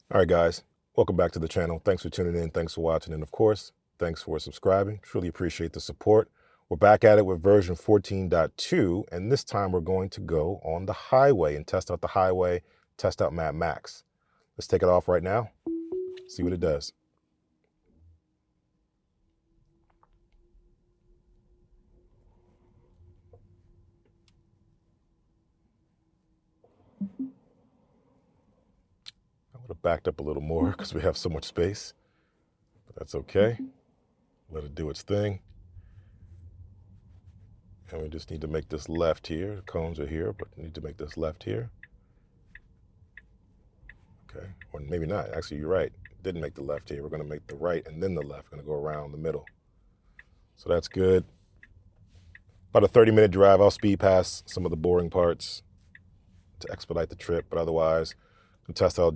All right, guys, welcome back to the channel. Thanks for tuning in. Thanks for watching. And of course, thanks for subscribing. Truly appreciate the support. We're back at it with version 14.2. And this time we're going to go on the highway and test out the highway, test out MadMax. Let's take it off right now, see what it does. I would have backed up a little more because we have so much space, but that's okay. Let it do its thing. And we just need to make this left here. The cones are here, but we need to make this left here. Okay, or maybe not. Actually, you're right. Didn't make the left here. We're going to make the right and then the left. We're going to go around the middle. So that's good. About a 30-minute drive. I'll speed past some of the boring parts to expedite the trip, but otherwise, we'll test out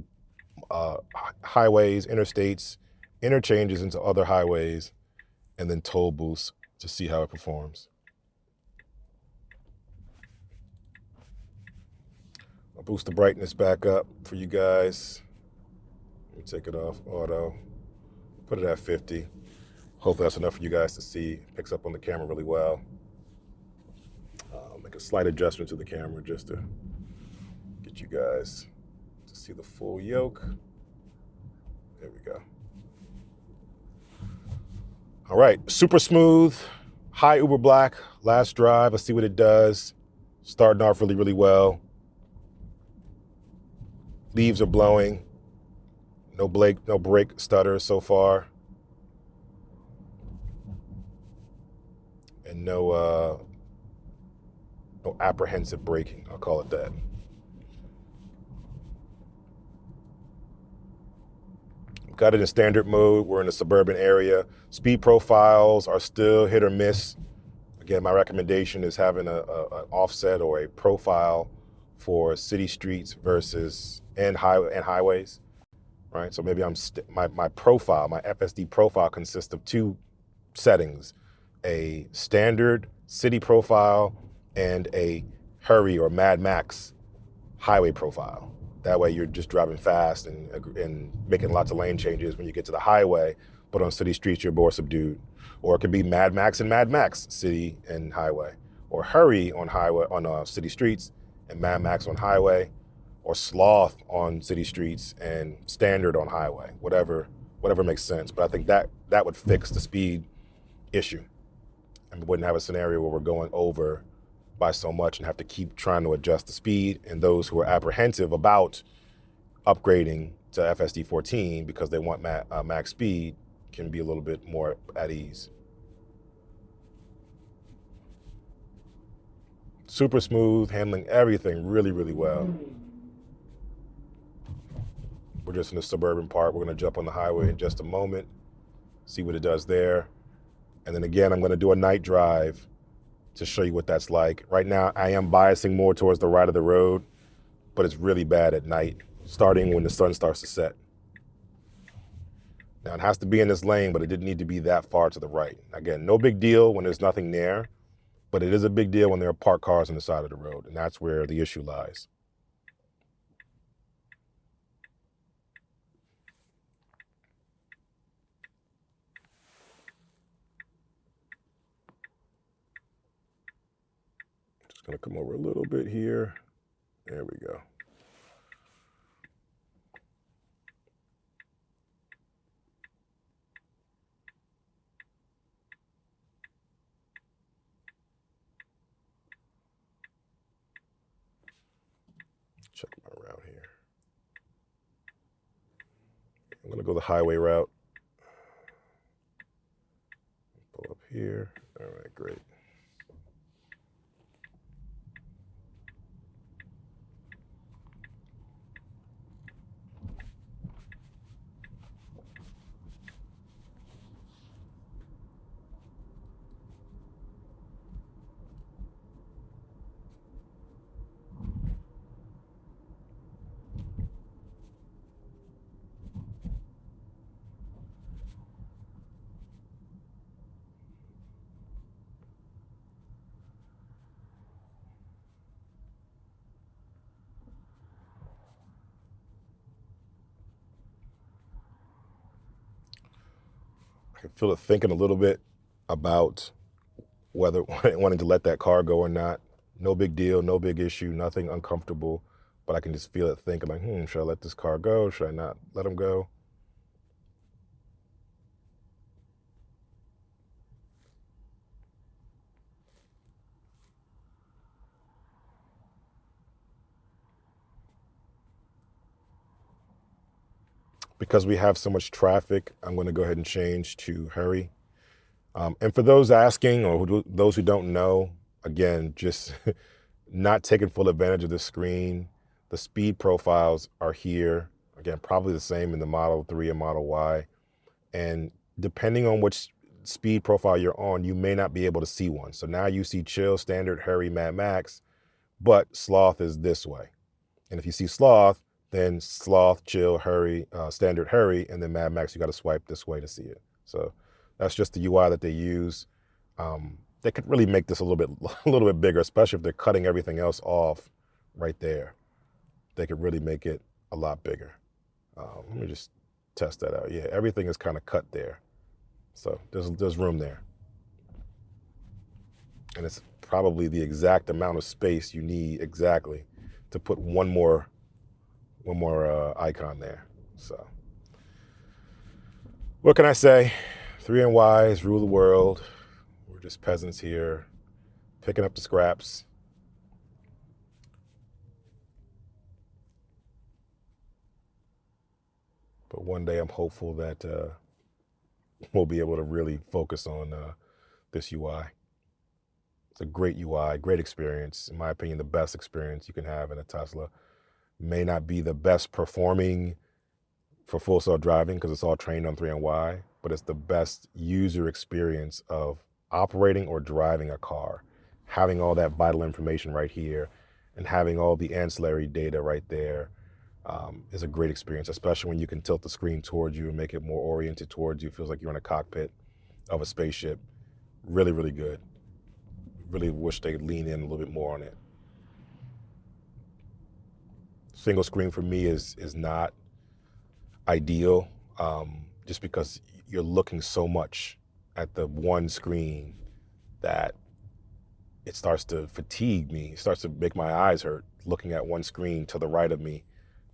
highways, interstates, interchanges into other highways, and then toll booths to see how it performs. I'll boost the brightness back up for you guys. Let me take it off auto. Put it at 50. Hopefully that's enough for you guys to see. It picks up on the camera really well. Make a slight adjustment to the camera just to get you guys to see the full yoke. There we go. All right, super smooth, high Uber black, last drive. Let's see what it does. Starting off really, really well. Leaves are blowing. No brake stutter so far. And no apprehensive braking, I'll call it that. Got it in standard mode. We're in a suburban area. Speed profiles are still hit or miss. Again, my recommendation is having an offset or a profile for city streets versus and highways, right? So maybe my profile, my FSD profile consists of two settings: a standard city profile and a hurry or MadMax highway profile. That way you're just driving fast and making lots of lane changes when you get to the highway, but on city streets you're more subdued. Or it could be MadMax and MadMax city and highway, or hurry on highway on city streets and MadMax on highway, or sloth on city streets and standard on highway. Whatever makes sense. But I think that would fix the speed issue, and we wouldn't have a scenario where we're going over by so much and have to keep trying to adjust the speed. And those who are apprehensive about upgrading to FSD 14 because they want max speed can be a little bit more at ease. Super smooth, handling everything really, really well. We're just in the suburban part. We're going to jump on the highway in just a moment, see what it does there. And then again, I'm going to do a night drive to show you what that's like. Right now, I am biasing more towards the right of the road, but it's really bad at night, starting when the sun starts to set. Now, it has to be in this lane, but it didn't need to be that far to the right. Again, no big deal when there's nothing there, but it is a big deal when there are parked cars on the side of the road, and that's where the issue lies. Just gonna come over a little bit here. There we go. Check my route here. I'm gonna go the highway route. Pull up here. All right, great. I feel it thinking a little bit about whether wanting to let that car go or not. No big deal, no big issue, nothing uncomfortable, but I can just feel it thinking like, should I let this car go? Should I not let him go? Because we have so much traffic, I'm going to go ahead and change to hurry. And for those asking or those who don't know, again, just not taking full advantage of the screen. The speed profiles are here. Again, probably the same in the Model 3 and Model Y. And depending on which speed profile you're on, you may not be able to see one. So now you see chill, standard, hurry, MadMax, but sloth is this way. And if you see sloth, then sloth, chill, hurry, standard, hurry, and then MadMax, you got to swipe this way to see it. So that's just the UI that they use. They could really make this a little bit bigger, especially if they're cutting everything else off right there. They could really make it a lot bigger. Let me just test that out. Yeah, everything is kind of cut there. So there's room there. And it's probably the exact amount of space you need exactly to put one more icon there. So what can I say? 3NYs rule the world. We're just peasants here, picking up the scraps. But one day I'm hopeful that we'll be able to really focus on this UI. It's a great UI, great experience. In my opinion, the best experience you can have in a Tesla. May not be the best performing for full self-driving because it's all trained on 3NY, but it's the best user experience of operating or driving a car, having all that vital information right here and having all the ancillary data right there is a great experience, especially when you can tilt the screen towards you and make it more oriented towards you. It feels like you're in a cockpit of a spaceship. Really, really good. Really wish they'd lean in a little bit more on it. Single screen for me is not ideal, just because you're looking so much at the one screen that it starts to fatigue me. It starts to make my eyes hurt looking at one screen to the right of me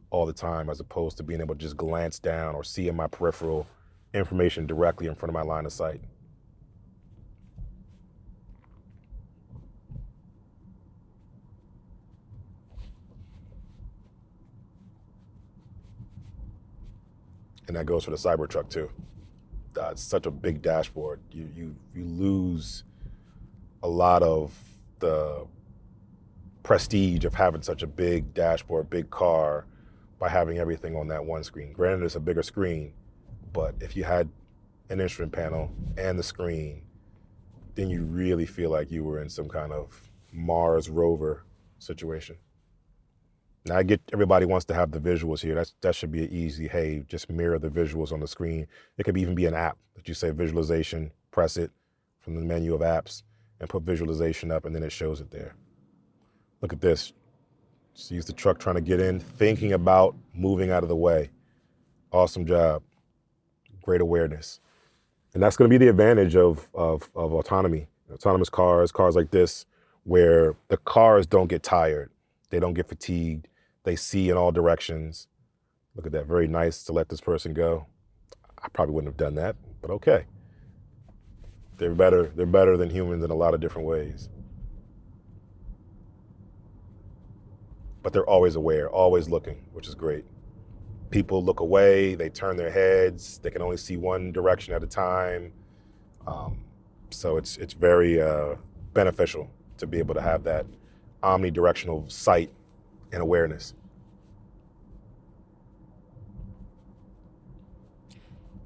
all the time, as opposed to being able to just glance down or see in my peripheral information directly in front of my line of sight. And that goes for the Cybertruck too. It's such a big dashboard. You lose a lot of the prestige of having such a big dashboard, big car, by having everything on that one screen. Granted, it's a bigger screen, but if you had an instrument panel and the screen, then you really feel like you were in some kind of Mars rover situation. Now I get everybody wants to have the visuals here. That should be an easy, hey, just mirror the visuals on the screen. It could even be an app that you say visualization, press it from the menu of apps and put visualization up and then it shows it there. Look at this. Sees the truck trying to get in, thinking about moving out of the way. Awesome job. Great awareness. And that's going to be the advantage of autonomy. Autonomous cars like this, where the cars don't get tired. They don't get fatigued. They see in all directions. Look at that, very nice to let this person go. I probably wouldn't have done that, but okay. They're better than humans in a lot of different ways. But they're always aware, always looking, which is great. People look away, they turn their heads, they can only see one direction at a time. So it's very beneficial to be able to have that omnidirectional sight and awareness.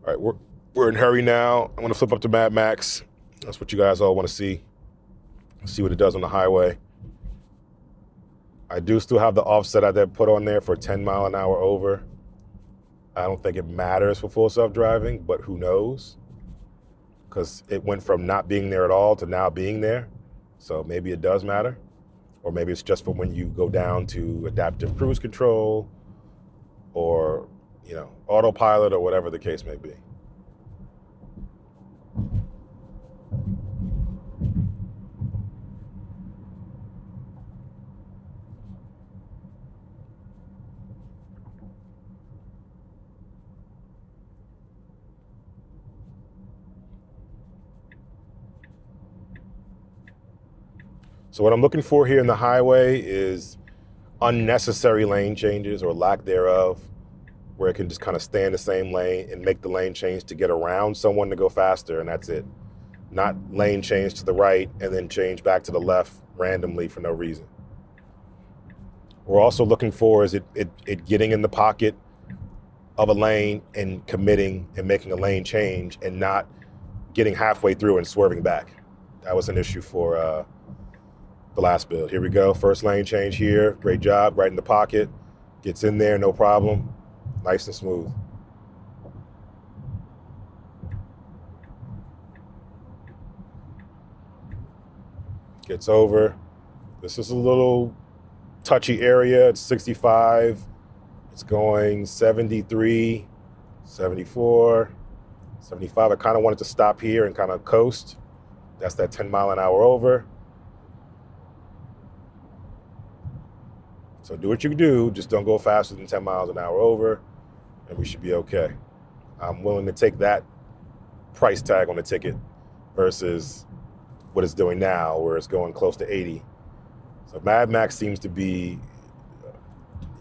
All right, we're in hurry now. I'm gonna flip up to MadMax. That's what you guys all wanna see. See what it does on the highway. I do still have the offset I put on there for 10 mile an hour over. I don't think it matters for full self-driving, but who knows? Because it went from not being there at all to now being there. So maybe it does matter. Or maybe it's just for when you go down to adaptive cruise control or, autopilot or whatever the case may be. So what I'm looking for here in the highway is unnecessary lane changes or lack thereof, where it can just kind of stay in the same lane and make the lane change to get around someone to go faster, and that's it. Not lane change to the right and then change back to the left randomly for no reason. We're also looking for is it getting in the pocket of a lane and committing and making a lane change and not getting halfway through and swerving back. That was an issue for the last build. Here we go, first lane change here. Great job, right in the pocket. Gets in there, no problem. Nice and smooth. Gets over. This is a little touchy area. It's 65. It's going 73, 74, 75. I kind of wanted to stop here and kind of coast. That's that 10 mile an hour over. So do what you do, just don't go faster than 10 miles an hour over, and we should be okay. I'm willing to take that price tag on the ticket versus what it's doing now, where it's going close to 80. So MadMax seems to be,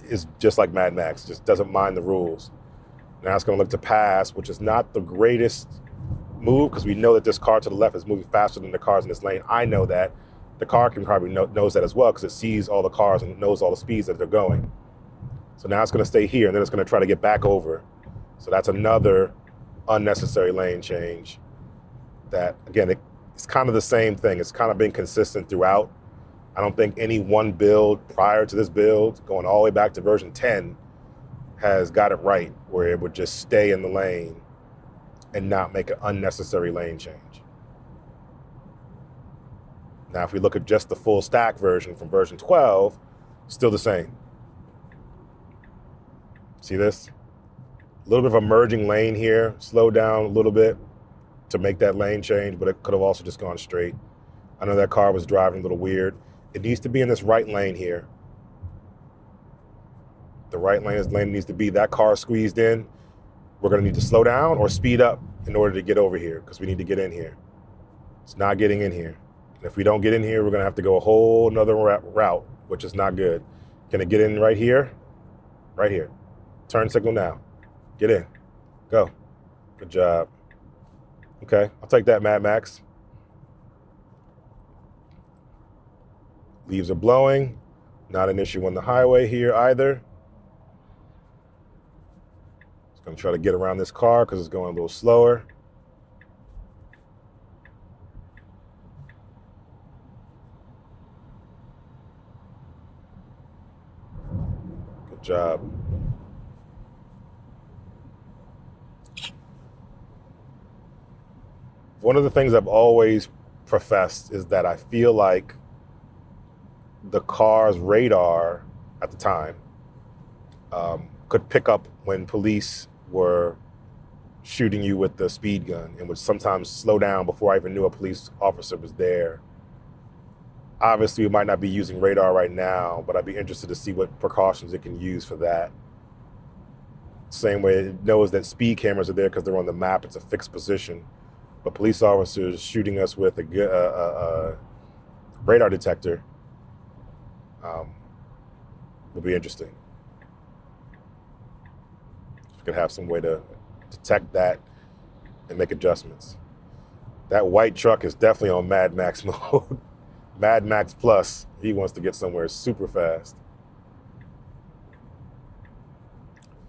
is just like MadMax, just doesn't mind the rules. Now it's going to look to pass, which is not the greatest move because we know that this car to the left is moving faster than the cars in this lane. I know that. The car can probably knows that as well because it sees all the cars and knows all the speeds that they're going. So now it's going to stay here and then it's going to try to get back over. So that's another unnecessary lane change that, again, it's kind of the same thing. It's kind of been consistent throughout. I don't think any one build prior to this build, going all the way back to version 10, has got it right, where it would just stay in the lane and not make an unnecessary lane change. Now, if we look at just the full stack version from version 12, still the same. See this? A little bit of a merging lane here, slow down a little bit to make that lane change, but it could have also just gone straight. I know that car was driving a little weird. It needs to be in this right lane here. The right lane needs to be that car squeezed in. We're gonna need to slow down or speed up in order to get over here because we need to get in here. It's not getting in here. And if we don't get in here, we're gonna have to go a whole nother route, which is not good. Can it get in right here? Right here. Turn signal now. Get in. Go. Good job. Okay, I'll take that, MadMax. Leaves are blowing. Not an issue on the highway here either. Just gonna try to get around this car because it's going a little slower. Good job. One of the things I've always professed is that I feel like the car's radar at the time could pick up when police were shooting you with the speed gun and would sometimes slow down before I even knew a police officer was there. Obviously, we might not be using radar right now, but I'd be interested to see what precautions it can use for that. Same way it knows that speed cameras are there because they're on the map, it's a fixed position. But police officers shooting us with a radar detector will be interesting. We could have some way to detect that and make adjustments. That white truck is definitely on MadMax mode. MadMax Plus, he wants to get somewhere super fast.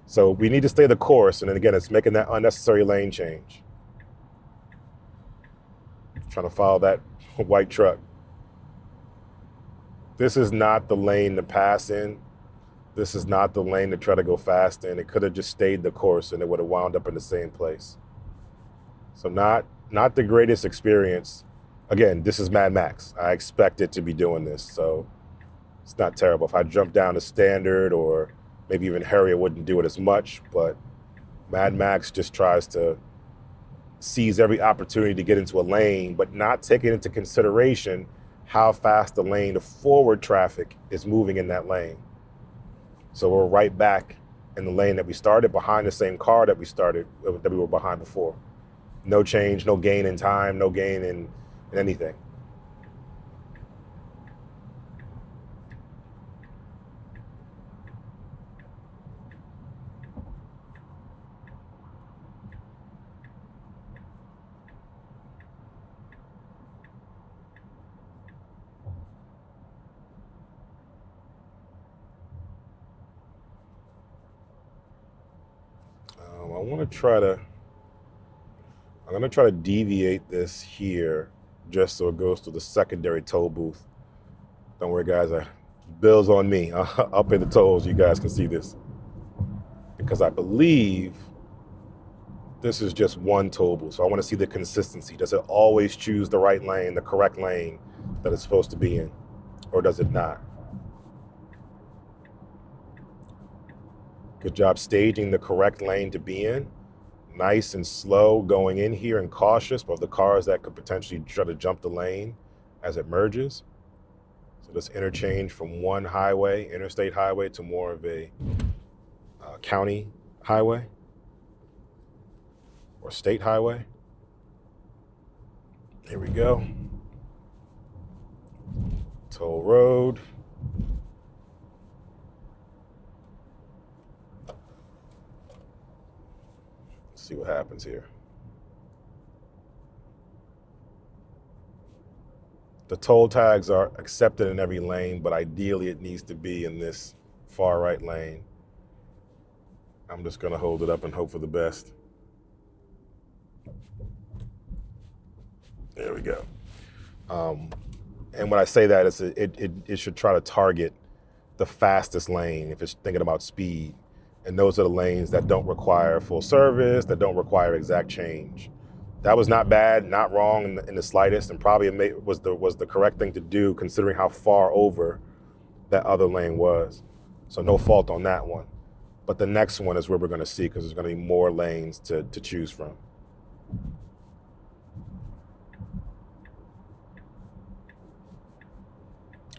So we need to stay the course, and then again, it's making that unnecessary lane change. Trying to follow that white truck. This is not the lane to pass in. This is not the lane to try to go fast in. It could have just stayed the course and it would have wound up in the same place. So not the greatest experience. Again, this is MadMax. I expect it to be doing this, so it's not terrible. If I jump down to standard or maybe even Harry, I wouldn't do it as much, but MadMax just tries to seize every opportunity to get into a lane, but not taking into consideration how fast the lane of forward traffic is moving in that lane. So we're right back in the lane that we started, behind the same car that we were behind before. No change, no gain in time, no gain in anything. I'm gonna try to deviate this here just so it goes to the secondary toll booth. Don't worry, guys. Bill's on me. I'll pay the tolls. You guys can see this because I believe this is just one toll booth. So I want to see the consistency. Does it always choose the right lane, the correct lane that it's supposed to be in, or does it not? Good job staging the correct lane to be in. Nice and slow going in here and cautious of the cars that could potentially try to jump the lane as it merges. So this interchange from one highway, interstate highway, to more of a county highway or state highway. Here we go. Toll road. Let's see what happens here. The toll tags are accepted in every lane, but ideally it needs to be in this far right lane. I'm just gonna hold it up and hope for the best. There we go. And when I say that, it should try to target the fastest lane if it's thinking about speed. And those are the lanes that don't require full service, that don't require exact change. That was not bad, not wrong in the slightest, and probably was the correct thing to do considering how far over that other lane was. So no fault on that one. But the next one is where we're gonna see, because there's gonna be more lanes to choose from.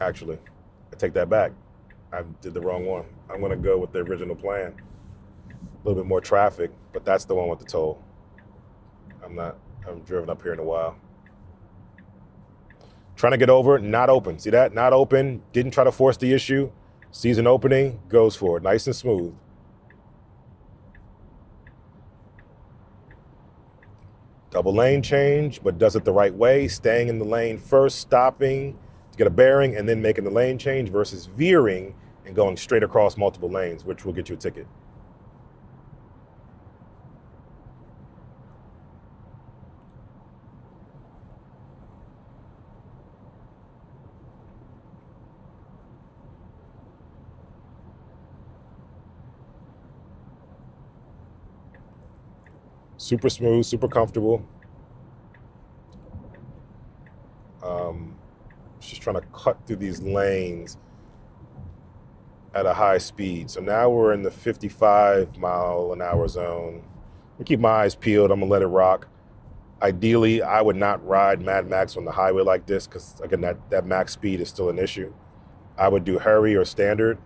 Actually, I take that back. I did the wrong one. I'm gonna go with the original plan. A little bit more traffic, but that's the one with the toll. I've driven up here in a while. Trying to get over, not open. See that? Not open, didn't try to force the issue. Sees an opening, goes for it, nice and smooth. Double lane change, but does it the right way, staying in the lane first, stopping to get a bearing, and then making the lane change versus veering and going straight across multiple lanes, which will get you a ticket. Super smooth, super comfortable. Just trying to cut through these lanes at a high speed. So now we're in the 55-mile-an-hour zone. I keep my eyes peeled. I'm gonna let it rock. Ideally, I would not ride MadMax on the highway like this because, again, that max speed is still an issue. I would do hurry or standard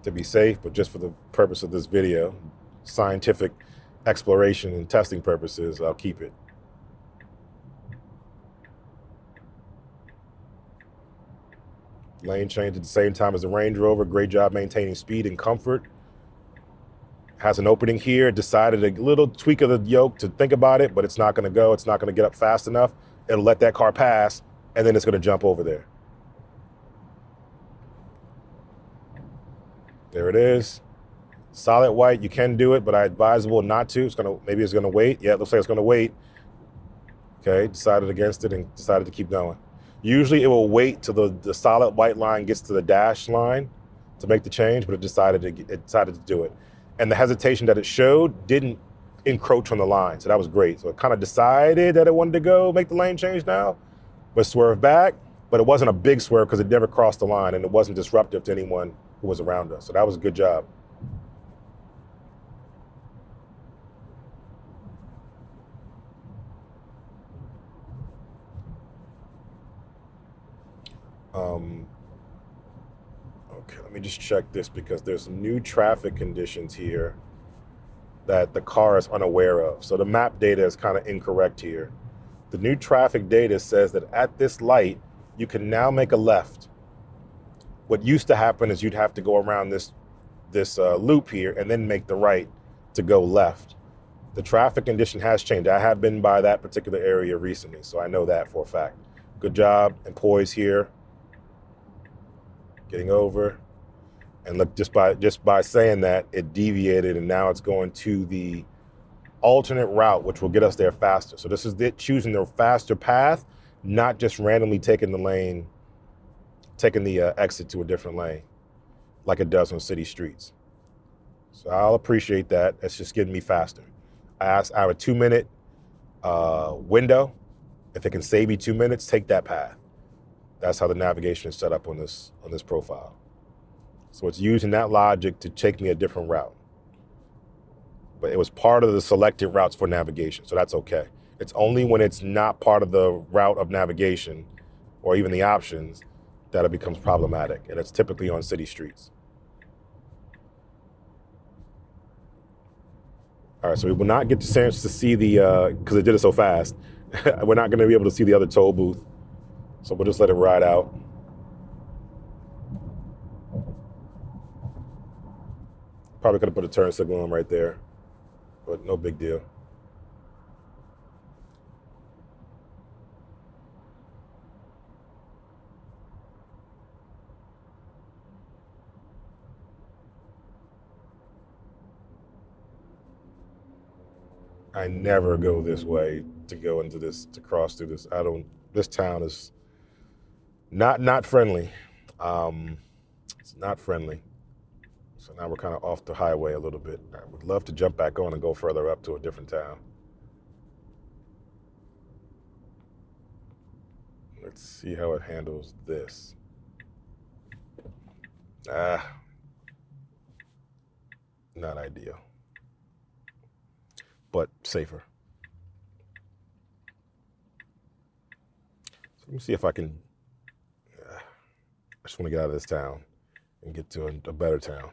to be safe, but just for the purpose of this video, scientific exploration and testing purposes, I'll keep it. Lane change at the same time as the Range Rover. Great job maintaining speed and comfort. Has an opening here, decided a little tweak of the yoke to think about it, but it's not gonna go, it's not gonna get up fast enough. It'll let that car pass, and then it's gonna jump over there. There it is. Solid white, you can do it, but I advisable not to. Maybe it's gonna wait. Yeah, it looks like it's gonna wait. Okay, decided against it and decided to keep going. Usually it will wait till the solid white line gets to the dash line to make the change, but it decided to do it. And the hesitation that it showed didn't encroach on the line, so that was great. So it kind of decided that it wanted to go make the lane change now, but swerve back, but it wasn't a big swerve because it never crossed the line and it wasn't disruptive to anyone who was around us. So that was a good job. Okay, let me just check this because there's new traffic conditions here that the car is unaware of. So the map data is kind of incorrect here. The new traffic data says that at this light, you can now make a left. What used to happen is you'd have to go around this loop here and then make the right to go left. The traffic condition has changed. I have been by that particular area recently, so I know that for a fact. Good job and poise here. Getting over. And look, just by saying that, it deviated, and now it's going to the alternate route, which will get us there faster. So this is it choosing the faster path, not just randomly taking the lane, taking the exit to a different lane, like it does on city streets. So I'll appreciate that. It's just getting me faster. I have a 2-minute window. If it can save you 2 minutes, take that path. That's how the navigation is set up on this profile. So it's using that logic to take me a different route. But it was part of the selected routes for navigation, so that's okay. It's only when it's not part of the route of navigation or even the options that it becomes problematic, and it's typically on city streets. All right, so we will not get the chance to see the, because it did it so fast, we're not gonna be able to see the other toll booth, so we'll just let it ride out. Probably could have put a turn signal on right there, but no big deal. I never go this way to go into this, to cross through this. This town is not friendly. It's not friendly. So now we're kind of off the highway a little bit. I would love to jump back on and go further up to a different town. Let's see how it handles this. Not ideal, but safer. So let me see if I can, I just want to get out of this town and get to a better town.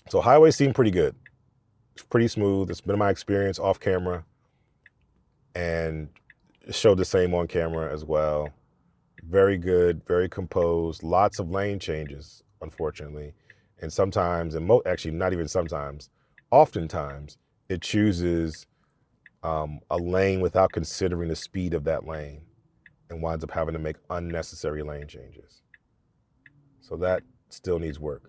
So highways seem pretty good. It's pretty smooth. It's been my experience off camera, and it showed the same on camera as well. Very good, very composed, lots of lane changes, unfortunately. And sometimes, and actually not even sometimes, oftentimes, it chooses a lane without considering the speed of that lane and winds up having to make unnecessary lane changes. So that still needs work.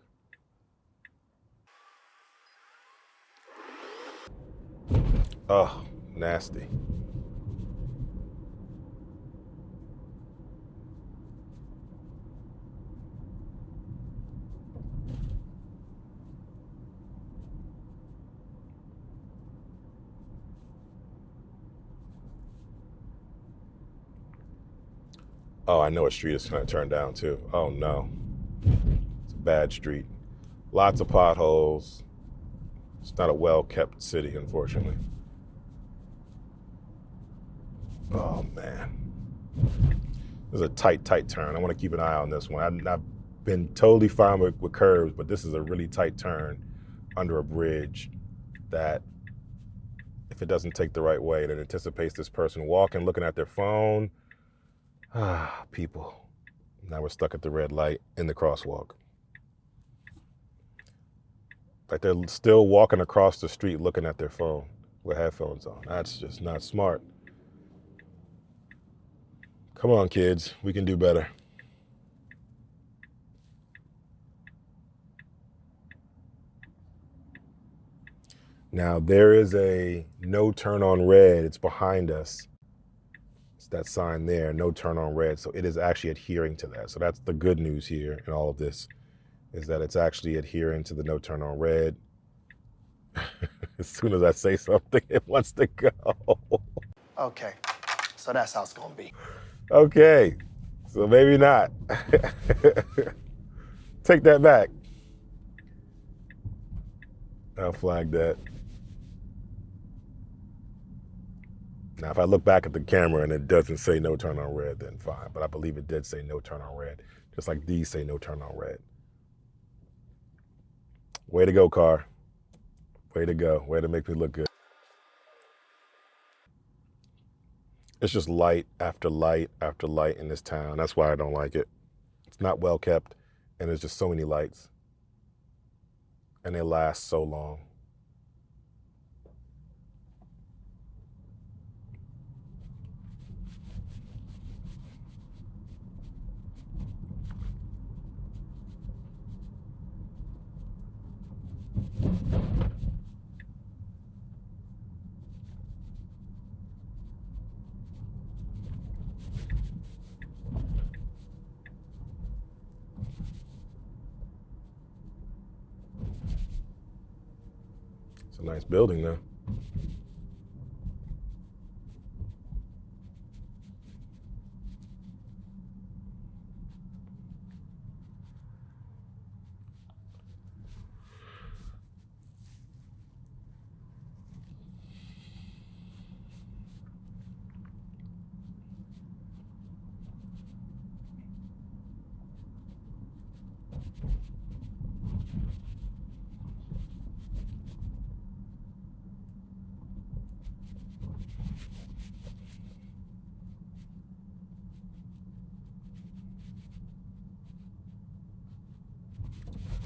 Oh, nasty. Oh, I know a street is going to turn down too. Oh no, it's a bad street. Lots of potholes. It's not a well-kept city, unfortunately. Oh man, this is a tight turn. I want to keep an eye on this one. I've been totally fine with curves, but this is a really tight turn under a bridge that, if it doesn't take the right way, and it anticipates this person walking, looking at their phone. People. Now we're stuck at the red light in the crosswalk. Like they're still walking across the street looking at their phone with headphones on. That's just not smart. Come on, kids. We can do better. Now there is a no turn on red. It's behind us. It's that sign there, no turn on red. So it is actually adhering to that. So that's the good news here in all of this, is that it's actually adhering to the no turn on red. As soon as I say something, it wants to go. Okay, so that's how it's gonna be. Okay, so maybe not. Take that back. I'll flag that. Now, if I look back at the camera and it doesn't say no turn on red, then fine. But I believe it did say no turn on red, just like these say no turn on red. Way to go, car. Way to go. Way to make me look good. It's just light after light after light in this town. That's why I don't like it. It's not well kept, and there's just so many lights. And they last so long. a nice building though.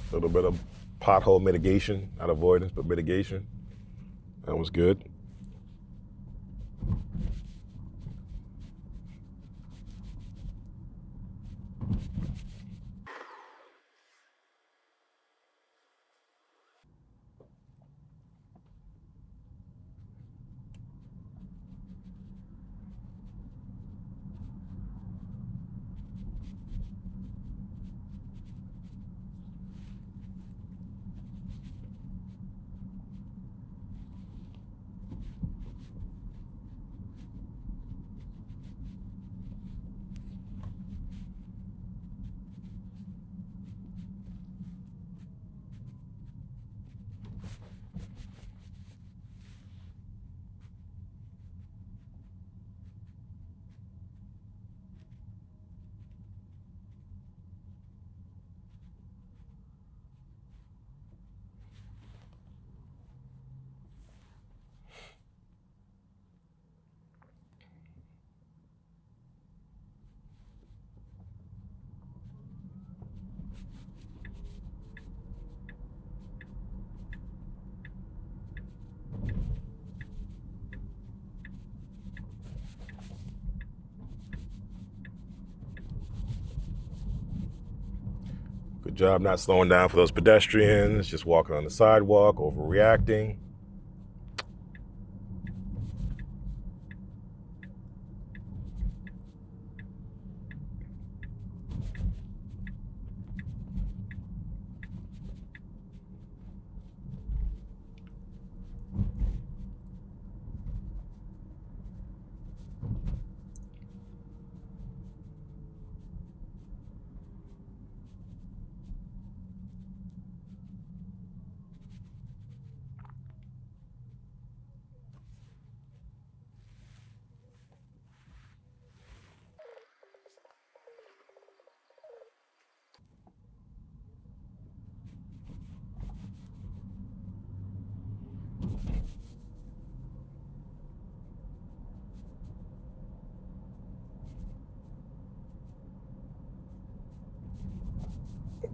A little bit of pothole mitigation, not avoidance, but mitigation. That was good. Good job not slowing down for those pedestrians, just walking on the sidewalk, overreacting.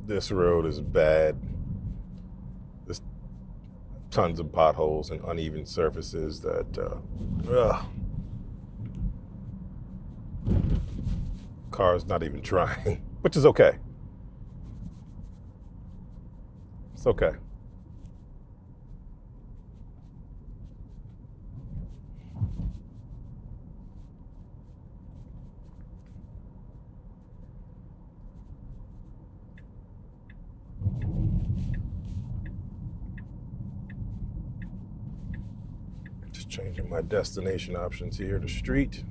This road is bad. There's tons of potholes and uneven surfaces that, car's not even trying, which is okay. It's okay. Just changing my destination options here to street.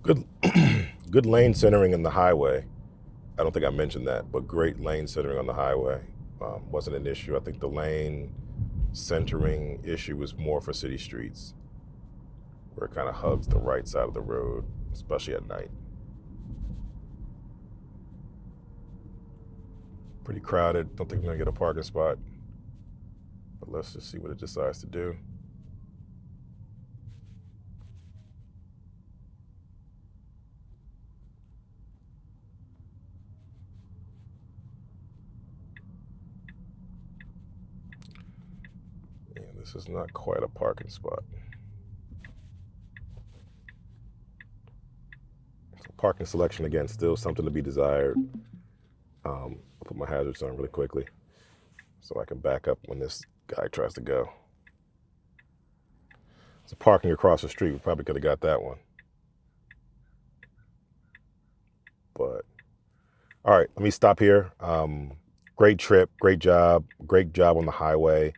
Good, good lane centering in the highway. I don't think I mentioned that, but great lane centering on the highway. Wasn't an issue. I think the lane centering issue was more for city streets, where it kind of hugs the right side of the road, especially at night. Pretty crowded. Don't think we're gonna get a parking spot. But let's just see what it decides to do. Yeah, this is not quite a parking spot. So parking selection, again, still something to be desired. I'll put my hazards on really quickly so I can back up when this guy tries to go. So parking across the street, we probably could have got that one. But all right, let me stop here. Great trip, great job on the highway.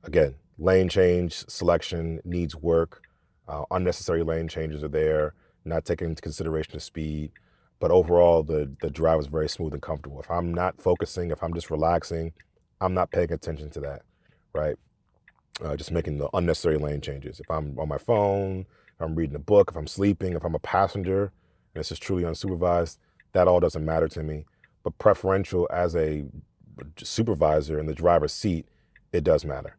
Again, lane change selection needs work. Unnecessary lane changes are there, not taking into consideration the speed. But overall, the drive was very smooth and comfortable. If I'm not focusing, if I'm just relaxing, I'm not paying attention to that, right? Just making the unnecessary lane changes. If I'm on my phone, if I'm reading a book, if I'm sleeping, if I'm a passenger, and this is truly unsupervised, that all doesn't matter to me. But preferential as a supervisor in the driver's seat, it does matter.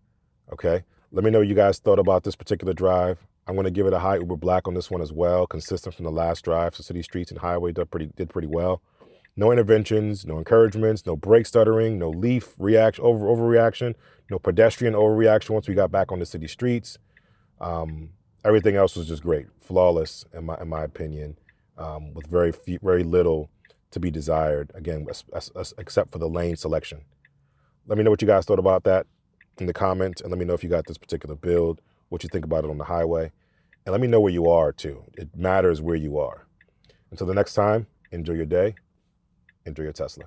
Okay? Let me know what you guys thought about this particular drive. I'm going to give it a high Uber Black on this one as well, consistent from the last drive. So city streets and highway did pretty well. No interventions, no encouragements, no brake stuttering, no leaf reaction, overreaction, no pedestrian overreaction once we got back on the city streets. Everything else was just great, flawless in my opinion, with very little to be desired. Again, except for the lane selection. Let me know what you guys thought about that in the comments, and let me know if you got this particular build, what you think about it on the highway, and let me know where you are too. It matters where you are. Until the next time, enjoy your day. Enjoy your Tesla.